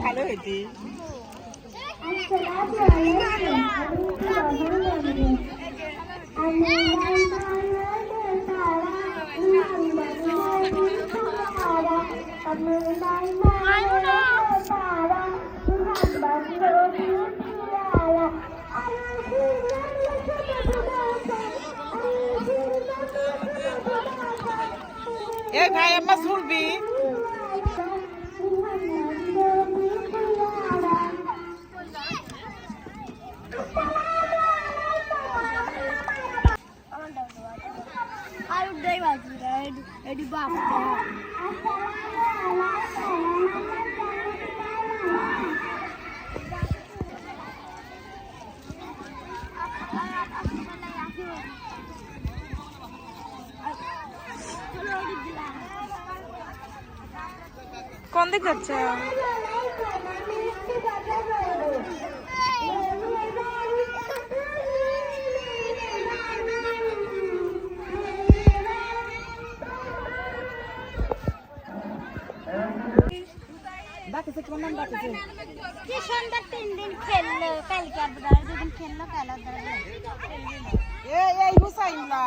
ভালো হয়েছি। এই ভাই আমার শুনবি কোন দিক যাচ্ছে? সন্ধ্যা 3 দিন খেললো, কালকে আর দুদিন খেললো, কাল এই হুসাইনলা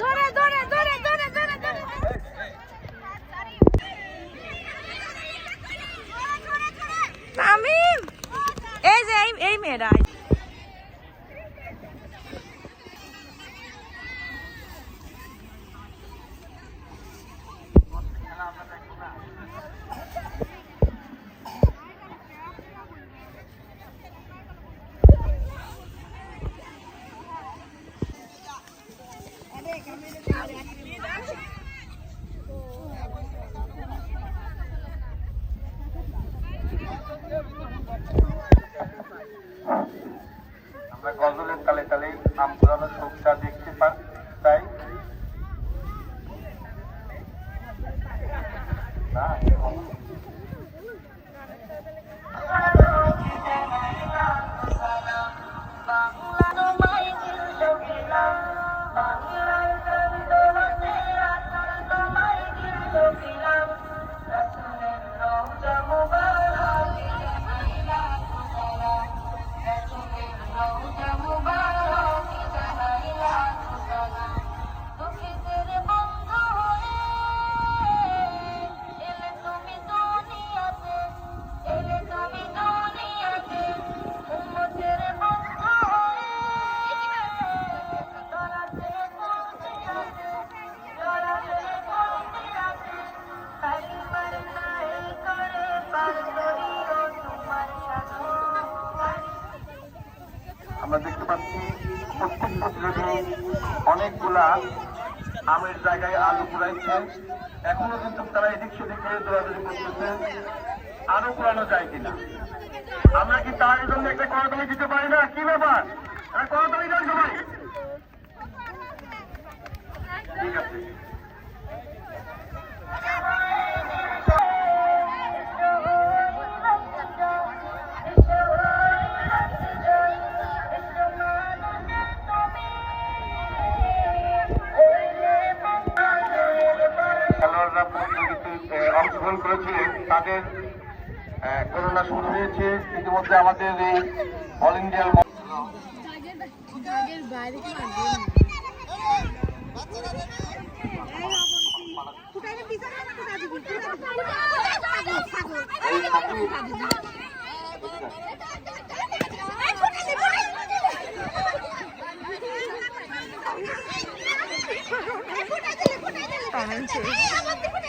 ধরে ধরে ধরে ধরে ধরে ধরে তামিম, এই যে এই মেয়েরা আমরা গজলের তালে তালে আম পুরানো শোকটা দেখতে তাই আমরা দেখতে পাচ্ছি প্রত্যেক প্রতিযোগী অনেকগুলা আমের জায়গায় আলু কুড়াইছে। এখনো কিন্তু তারা এদিক সেদিকে দৌড়াদৌড়ি করতেছে, আলু কুড়ানো যায় কিনা। আমরা কি তার জন্য একটা করতালি দিতে পারি না? কি ব্যাপার, করতালি দেন সবাই। ঠিক আছে, অংশগ্রহণ করেছিলেন তাদের করোনা শুরু হয়েছে ইতিমধ্যে। আমাদের এই অল ইন্ডিয়ার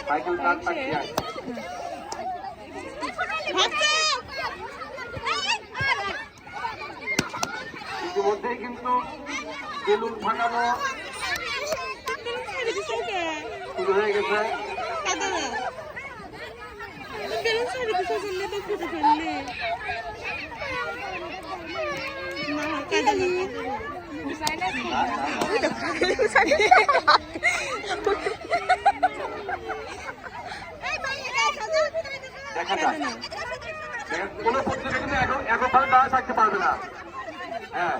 সাইকেল কার পাঠিয়ে ইতিমধ্যেই কিন্তু বেলুন ফাটানো শুরু হয়ে গেছে। দেখা যাক কোনো প্রতিযোগী কিন্তু এককভাবে দাঁড়িয়ে থাকতে পারবে না। হ্যাঁ,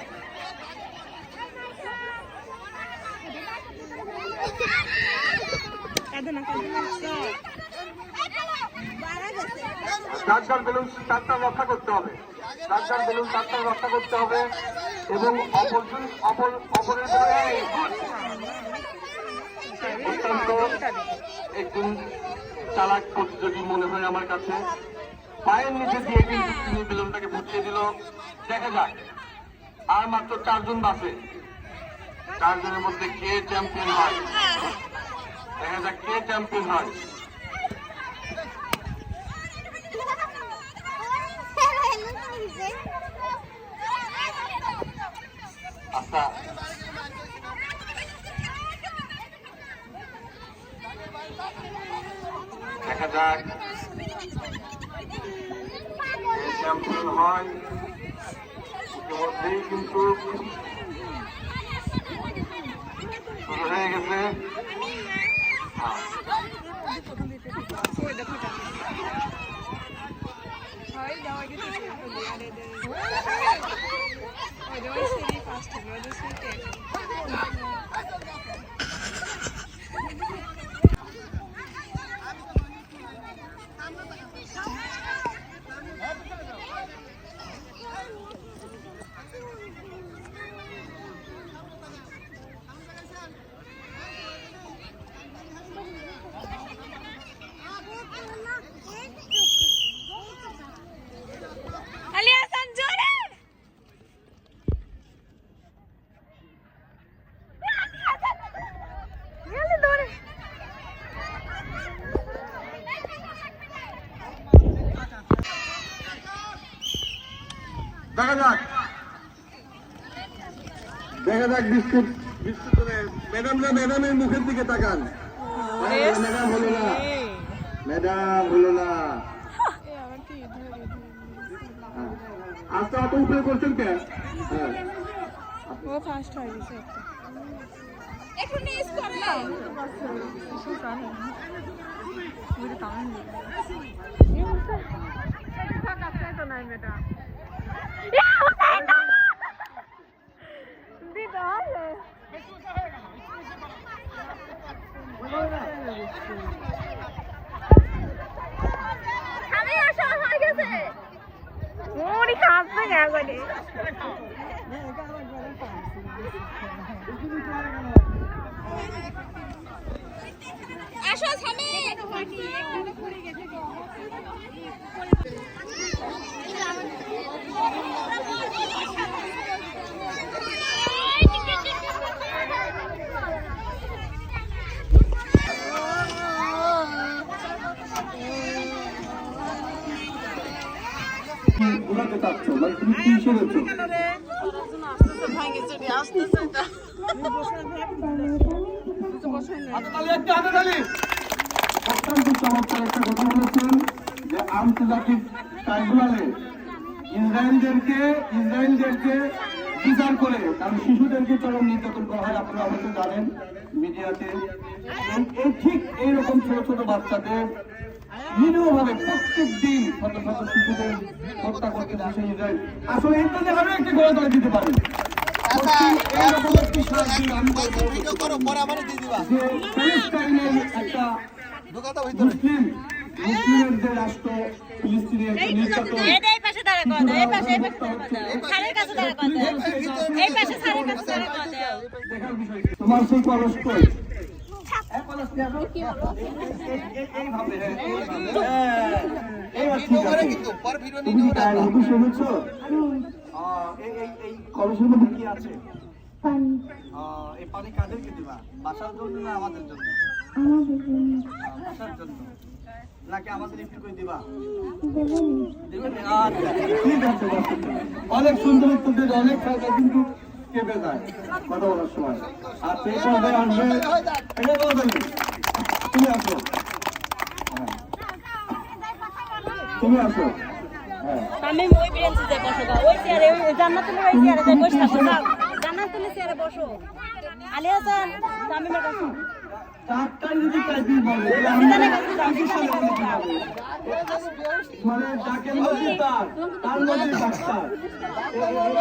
ডাক্তার বেলুন তারটা রক্ষা করতে হবে, ডাক্তার বেলুন তারটা রক্ষা করতে হবে এবং অপরের অত্যন্ত একজন চালাক প্রতিযোগী মনে হয় আমার কাছে। পায়ের নিচে দিয়ে কিন্তু তিনি বেলুনটাকে ফুটিয়ে দিল। দেখা যাক আর মাত্র 4 জন বাসে, 4 জনের মধ্যে কে চ্যাম্পিয়ন হয়। দেখা যাক কে চ্যাম্পিয়ন হয়। আচ্ছা, দেখা যাক চ্যাম্পিয়ন হয়। ইতিমধ্যেই কিন্তু শুরু হয়ে গেছে। দেখা যাক বিস্কুট ম্যাডামের মুখের দিকে তাকান। ম্যাডাম হলো না, ম্যাডাম হলো না। আস্তে অত উপরে করছেন কেন? ও ফার্স্ট হয়ে গেছে এখন নিস করলাম ওরে কামন তো নাই বেটা আমি আসা হয়ে গেছে ওরে কাঁপতে গেছে আসো সামনে ঘুরাতে চাচ্ছ মানে তুমি কি সেরেছো? অত্যন্ত চমৎকার একটা কথা বলেছেন যে আন্তর্জাতিক ট্রাইব্যুনালে ইসরায়েলদেরকে বিচার করে, কারণ শিশুদেরকে চরম নির্যাতন করা হয়, আপনারা অবশ্যই জানেন মিডিয়াতে। ঠিক এইরকম ছোট ছোট বাচ্চাদের নিরীহভাবে প্রত্যেক দিন শত শত শিশুদের হত্যা করতে বসে ইসরায়েল। আসলে ইন্টারনেট আরো একটি গড়ে তুলে দিতে পারে। এইরকম একটি মুসলিমদের রাষ্ট্র ফিলিস্তিনের নির্যাতন। তোমার সেই কলস কই? কলসের মধ্যে কি আছে? এই পানি কাদেরকে দিবা? বাসার জন্য না আমাদের জন্য? বাসার জন্য নাকি আমাদের একটু করে দিবা? অনেক সুন্দর উত্তর দিয়ে অনেক খেলা কিন্তু কেঁপে যায় কথা বলার সময়। আর সেই পর্যায়ে আসবে তুমি আসো, তুমি আসো। আমি ওই বেঞ্চে যাই বসো, ওই চেয়ারে, ওই জান্নাতুলের ওই চেয়ারে যাই বসে থাকো। জান্নাতুলের চেয়ারে বসো। আলী হাসান তামিমের কাছে 4টা যদি কাজ বলে আমি মানে যাকে মধ্যে তার মধ্যে ডাক্তার।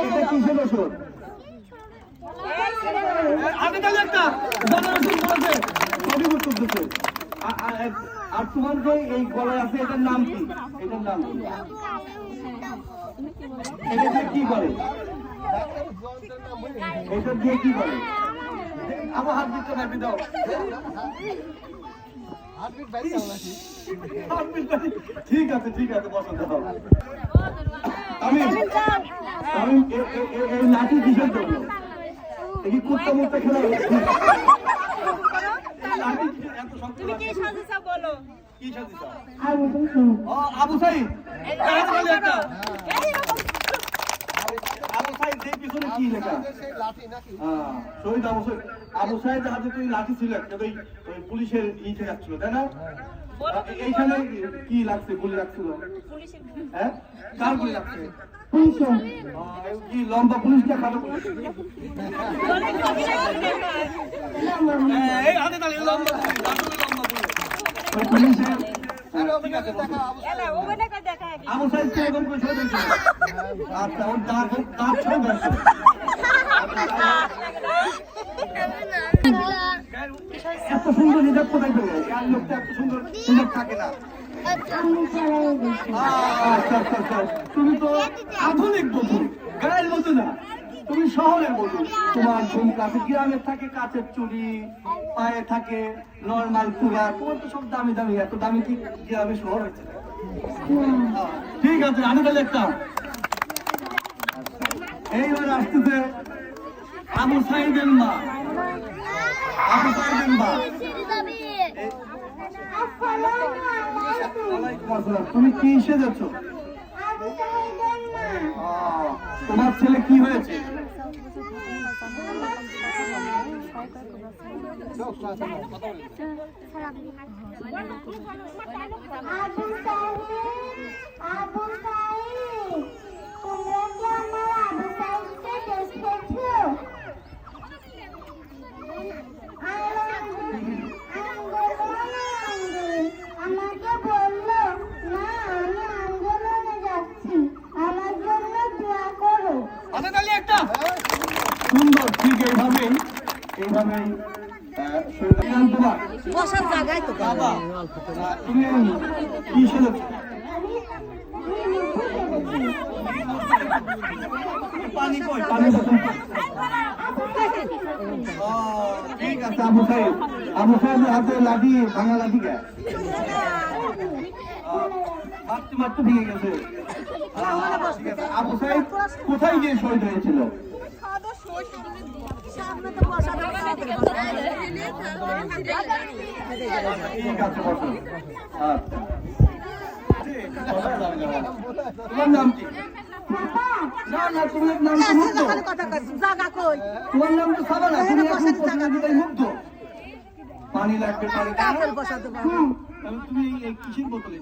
এটা কিসের ওষুধ? আগে তাহলে একটা জানার ওষুধ বলছে সবই করতেছে। আর তোমার যে এই গলায় আছে এটার নাম কি? এটার নাম কি? এটা দিয়ে কি করে? এটা দিয়ে কি করে? আমার হাত দিতে নাকি দাও। ঠিক আছে পছন্দ হবে। আমি এই লাঠি কিসের জন্য? এই কুত্তা মুত্তা খেলা তুমি কি সাজেছো বলো? কি সাজিস? আবু সাইদ। আবু সাইদ এর পিছনে কি লেখা? শহীদ আবু সাইদ হাতে তুই লাঠি ছিল একটা, ওই পুলিশের ইতে যাচ্ছিল তাই না? এইখানে কি লাগছে? গুলি লাগছিল? হ্যাঁ, কার গুলি লাগছে? কি লম্বা পুলিশটা খাটো পুলিশ? এই হাতে তাহলে লম্বা পুলিশ। আবু সাইদ কিরকম করে ছবি দিয়েছিল? আচ্ছা, ওর দাঁত ছবি আছে। এত সুন্দর নিদাপ কোথায় পেলে? আর লোকটা এত সুন্দর সুন্দর থাকে না। তুমি তো আধুনিক বধূ, গায়ের মতো না, তুমি শহরের বধূ। তোমার ঝুমকা গ্রামের থাকে কাচের চুড়ি, পায়ে থাকে নর্মাল চূড়া, তোমার তো সব দামি দামি। এত দামি কি গ্রামে শহর হয়েছে? ঠিক আছে, আমি তাহলে একটা। এইবার আসতেছে আবু সাইদের মা। আবু সাইদের মা, তুমি কি সেজেছো? তোমার ছেলে কি হয়েছে? আমাকে বললো না আমি আন্দোলনে যাচ্ছি, আমার জন্য দোয়া করো। সুন্দর, ঠিক এইভাবেই বসার জায়গায় তো বাবা তুমি কি সেজেছো? পানি কই? পানি ঠিক আছে। আবু সাহেব হাতে লাঠি, ভাঙা লাঠি কে মারতে মারতে ভেঙে গেছে। আবু সাহেব কোথায় গিয়ে শহীদ হয়েছিল? ঠিক আছে, বসুন। আচ্ছা, তোমার নাম কি? না না, তোমার নাম তো মুগ্ধ। তোমার নাম তো সাবানা, তুমি এখন প্রতিযোগিতায় মুগ্ধ। পানি লাগবে, পানি তুমি এই কিসের বোতলে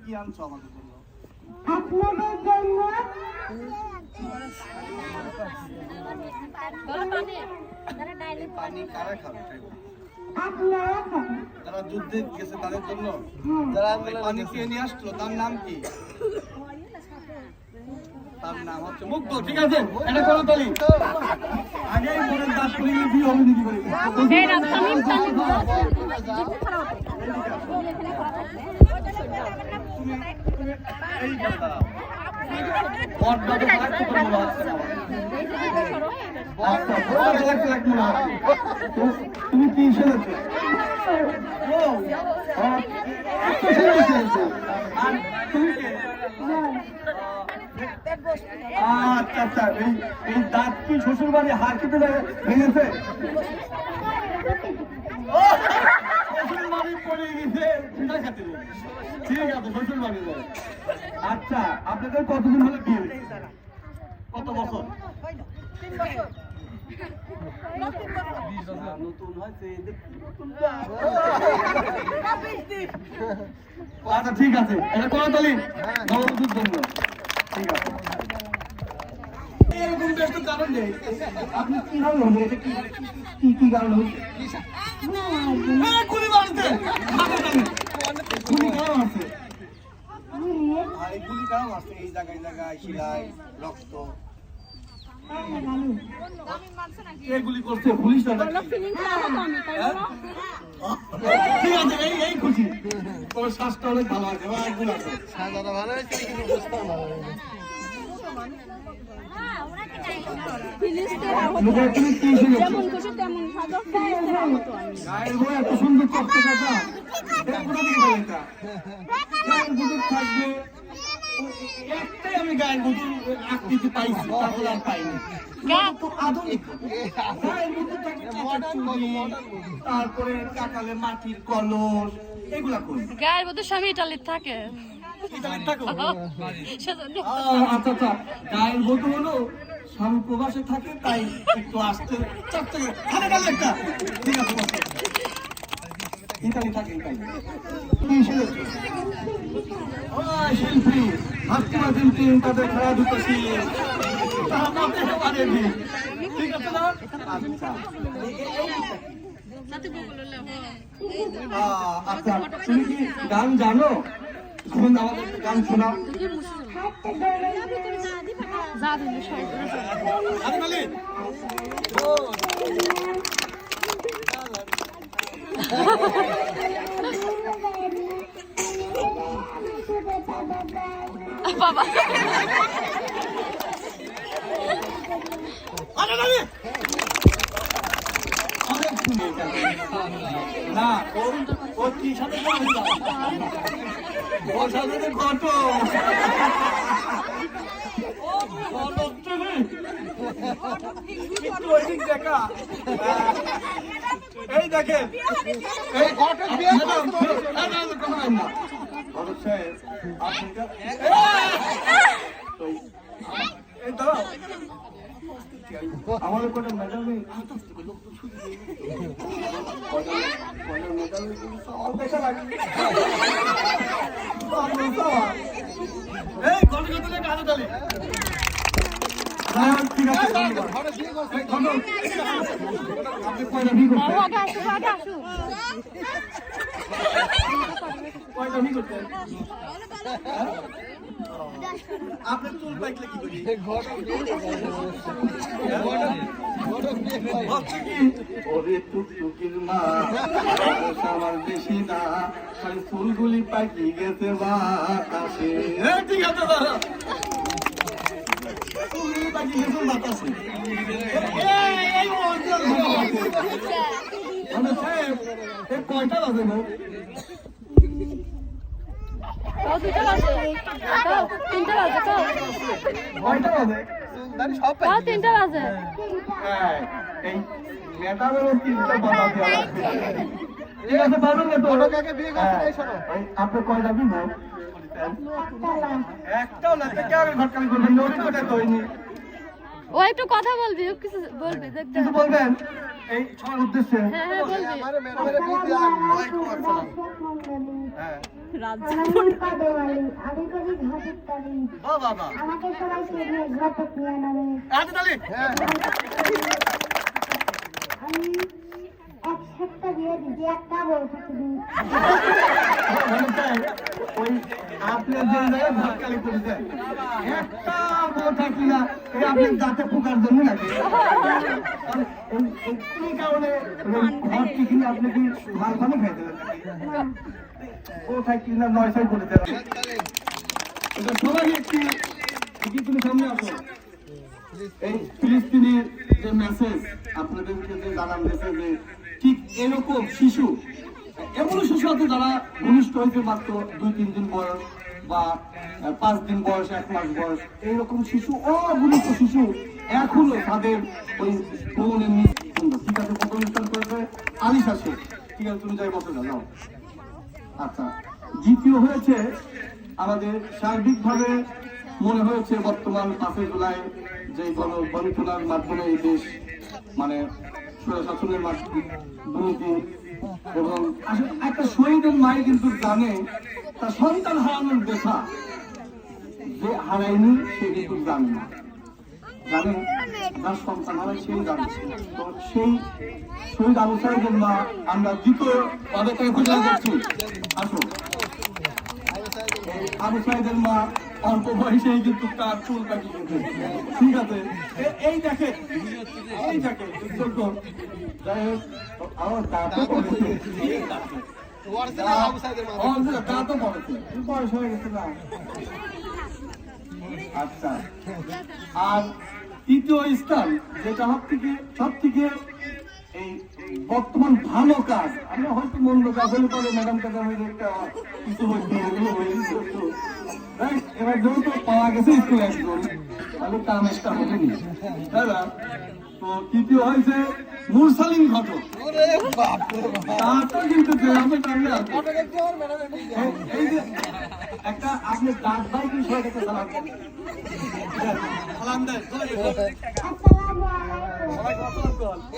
কি আনছো আমাদের জন্য? আপনাদের জন্য পানি কারা খাবে? আপনারা খাবেন। যারা যুদ্ধে গেছে তাদের জন্য যারা পানি খেয়ে নিয়ে আসলো, তার নাম কি? তার নাম হচ্ছে মুগ্ধ। ঠিক আছে, এটা করো তালি। আগেই বলেন দাঁত করে গিয়ে বিয়ে হবে নাকি করে? এই কথা তুমি কি সেরেছো? আচ্ছা আচ্ছা, এই দাঁত কি শ্বশুর বাড়ি হার খেতে ভেঙেছে? শ্বশুর বাড়ি পড়ে গেছে, ঠিক আছে, শ্বশুর বাড়ি যায়। আচ্ছা, আপনাদের কতদিন হলে বিয়ে হয়েছে? কত বছর? নতুন হয়েছে। আচ্ছা ঠিক আছে, এটা করতালি নববধূর জন্য। ঠিক আছে, এরকম বেশ তো কারণ নেই। আপনি কিভাবে হলো? এটা কি কারণ হচ্ছে? গুলি মারতে গুলি কারণ আছে। এই গুলিটাও আছে এই জায়গায় জায়গায় শিলাই রক্ত এগুলি করছে পুলিশ ঠিক আছে এই খুশি তোমার শ্বাসটা অনেক ভালো আছে সাজাটা ভালো হয়েছে কিন্তু অবস্থা ভালো হয়েছে যেমন খুশি তেমন সাজো গায়ের বই এত সুন্দর করতে কথা থাকবে একটাই আমি গায়ের বধুর আকৃতি পাইছি তারপরে আর পাইনি আধুনিক গায়ের বধুর তারপরে কাকালে মাটির কলস এগুলা করি গায়ের মধ্যে স্বামী ইটালির থাকে ইতালির থাকো আচ্ছা আচ্ছা গায়ের বধু হলো স্বামী প্রবাসে থাকে তাই একটু আসতে চাচ্ছে একটা ঠিক আছে ইতালি থাকে ইতালি শিল্পী হাসিমা শিল্পী তাদের খেলা দুটোছি ঠিক আছে না আচ্ছা তুমি কি গান জানো শুনুন আমাদের গান শোনাও বাবা না ও কি সাথে ওর সাথে কত দেখা এই দেখেন এই ঘটক বিয়ে আমাদের কোনো মেডাল নেই এই গণতন্ত্রের কাজে তালে ঠিক আছে আপনি কয়টা বিয়ে করতেন আপনার চুল পাইলে কি করি ওরে টুকটুকির মা আমার বেশি না খালি চুলগুলি পাকি গেছে বাতাসে ঠিক আছে দাদা চুলগুলি পাকি গেছে বাতাসে কয়টা বাজে গো তিনটা বাজে কয়টা বাজে তিনটা বাজে এই মেটাবেরও তিনটা বাজা দেওয়া লাগবে ঠিক আছে পারবেন না তো বিয়ে করতে শোনো আপনি কয়টা বিয়ে একটাও না তো কেমন ঘটকালি করবেন নড়ি কোটে তৈরি ও একটু কথা বলবি কিছু বলবি দেখতে কিছু বলবেন এই সবার উদ্দেশ্যে হ্যাঁ বলবি আমাকে সবাই সেদিনে ঘটক নিয়ে নেবে আমি এক সপ্তাহ দিয়ে দিদি একটা বউ থাকবি ওই আপনার যে জায়গায় ঘটকালি করেছেন একটা বউ থাকি না এই আপনার দাঁতে পোকার জন্য লাগে এই কারণে ঘরটি কিনে আপনি কি মাল পানি খাইতে দেবেন ও থাকি না 900 করে দেবেন সবাই একটি তুমি সামনে আসো এই ফিলিস্তিনের যে মেসেজ আপনাদেরকে যে জানান দিয়েছে যে ঠিক এরকম শিশু এমন শিশু আছে যারা ঘনিষ্ঠ হয়েছে মাত্র 2-3 দিন বয়স বা 5 দিন বয়স 1 মাস বয়স এইরকম শিশু অগুণিত শিশু এখনো তাদের ওই ভ্রমণের ঠিক আছে কত অনুষ্ঠান করেছে আলিশা শেখ ঠিক আছে তুমি যাই বসে যাও আচ্ছা দ্বিতীয় হয়েছে আমাদের সার্বিকভাবে মনে হয়েছে বর্তমান 5 জুলাই যে গণতন্ত্রের মাধ্যমে এই দেশ মানে শাসনের মাধ্যমে দুর্নীতি এবং একটা শহীদের মায়ের কিন্তু জানে তার সন্তান হারানোর ব্যথা যে হারায়নি সে কিন্তু জানে না জানে যার সন্তান হারায় সেই জানে তো সেই শহীদ আবু সাইদের মা আমরা দ্বিতীয় পদকে ঘোষণা করছি আসুন আবু সাইদের মা অল্প বয়সেই কিন্তু তার চুল কাটিয়েছে। ঠিক আছে, এই দেখে চলতো। যাই হোক, আমার তা তো বলেছে, তা তো বলেছে, বয়স হয়ে গেছে না। আচ্ছা, আর তৃতীয় স্থান যেটা সব থেকে এই বর্তমান ভালো কাজ, আমরা হয়তো মন্দ কাজ হলে পরে ম্যাডাম কাছে একটা কিছু হইতো, এবার যেহেতু পাওয়া গেছে স্কুল একজন, তাহলে কামেশটা হয়নি, তাই না? তো তৃতীয় হয়েছে মুরসালিন ঘটক। তারপর কিন্তু এই যে একটা আপনি দাঁত ভাই কি সবাইকে সালাম দেন। আসসালামু আলাইকুম।